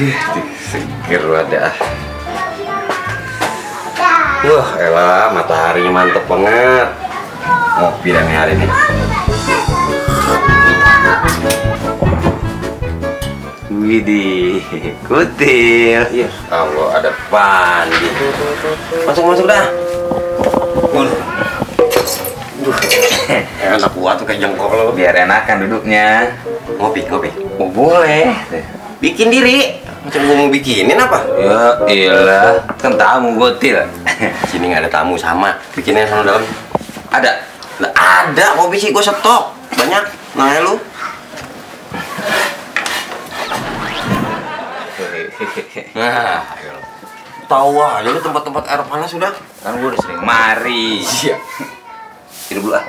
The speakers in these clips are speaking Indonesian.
Seger wadah. Wah, elah, mataharinya mantep banget. Ngopi dah nih hari ini. Widih, kutil. Ya Allah, ada Pandi. Masuk dah. Enak buat tuh kayak jengkol lo. Biar enakan duduknya. Ngopi. Oh, boleh. Bikin diri. Macam gue mau bikinin apa? Ya iyalah, kan tamu gotil. Sini nggak ada tamu sama. Bikinnya sama dalam. Ada? Lah ada, kopi sih gue stok. Banyak. Nanya lu. Nah, tahu aja lu tempat-tempat air panas sudah. Kan gue udah sering mari. Iya. Hidup dulu ah.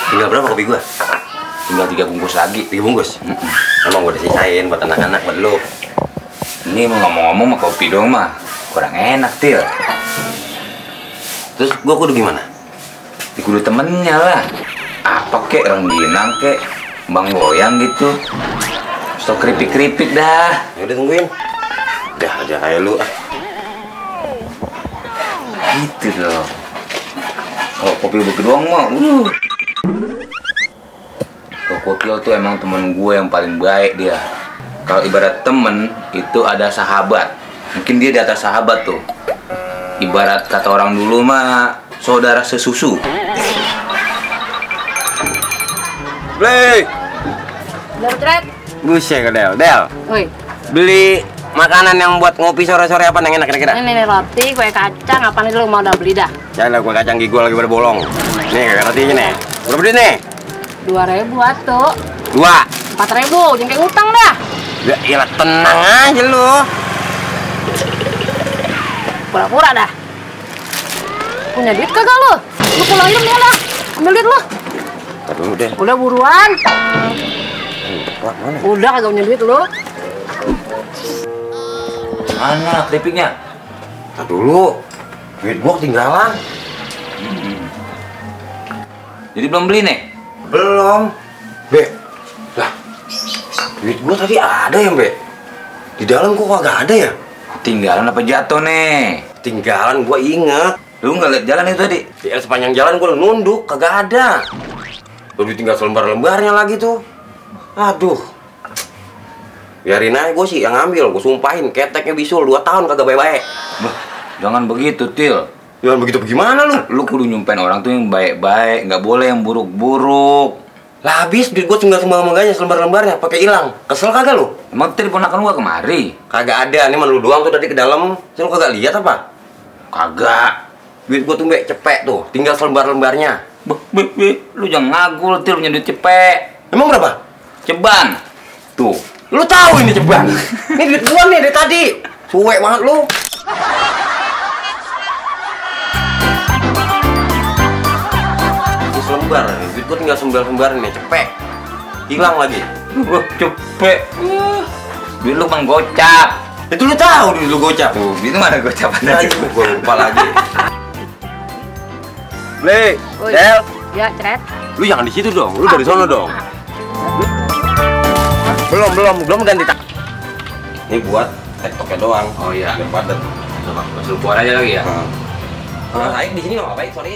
Tinggal berapa kopi gua? Tinggal 3 bungkus lagi. 3 bungkus? Emang gua udah sisain buat anak-anak, buat lu. Ini mau ngomong-ngomong mah kopi dong mah kurang enak, Til. Terus gua kudu gimana? Kudu temennya lah. Apa kek, rengginang kek, bang goyang gitu. Stok keripik-keripik dah. Ya udah tungguin. Udah aja kayak lu ah. Gitu dong. Oh, kopi lu doang mah. Kopi tuh emang temen gue yang paling baik dia. Kalau ibarat temen itu ada sahabat. Mungkin dia di atas sahabat tuh. Ibarat kata orang dulu mah saudara sesusu. Blay. Bertret. Buset Del. Woi. Beli makanan yang buat ngopi sore-sore apa yang enak kira-kira? Ini roti, kue kacang, apa nih lu mau udah beli dah? Jangan kue kacang gigi gua lagi pada bolong. Nih rotinya nih. Berapa duit nih? 2.000 atuh. 2. 4.000, jangan kayak utang dah. Ya iyalah tenang aja lu. Pura-pura dah. Punya duit kagak lu? Lu pulang yuk nih dah. Ambil duit lu. Ntar dulu deh. Udah buruan. Wah, mana? Udah kagak punya duit lu. Mana keripiknya? Ntar dulu. Duit gua ketinggalan. Jadi belum beli nih? Belum. Be. Lah. Duit gua tadi ada ya, Be? Di dalam kok kagak ada ya? Tinggalan apa jatuh nih? Tinggalan gua inget. Lu nggak lihat jalan itu tadi? Ya sepanjang jalan gua nunduk, kagak ada. Udah tinggal selembar-lembarnya lagi tuh. Aduh. Biarin aja gua sih yang ngambil, gua sumpahin keteknya bisul 2 tahun kagak baik-baik. Bah, jangan begitu, Til. Jangan begitu bagaimana lu? Lu kudu nyumpain orang tuh yang baik-baik, nggak boleh yang buruk-buruk. Lah habis duit gua tinggal selembar-lembarnya, selembar-lembarnya pakai hilang. Kesel kagak lu? Emang tadi ponakan gua kemari? Kagak ada, ini mah lu doang tuh tadi ke dalam. Lu kagak lihat apa? Kagak. Duit gua tuh Mbak cepet tuh, tinggal selembar-lembarnya. Lu jangan ngagul, Til, punya duit cepet. Emang berapa? Ceban. Tuh. Lu tahu ini ceban? Ini duit gua nih dari tadi. Suwe banget lu. Ini selembar, duit gua tinggal selembar nih, cepet. Hilang lagi. Wah, cepet. Duit lu bang gocap. Itu lu tahu duit lu gocap. Tuh, itu mana gocapan Nah, tadi? itu gua lupa lagi. Ble, Woi. Del, Ya, Cret. lu jangan di situ dong, lu dari sono dong. Belum ganti tak. Ini buat tektoknya doang. Oh iya. Biar padat. Masuk keluar aja lagi ya. Nah, di sini nggak apa-apa, sorry.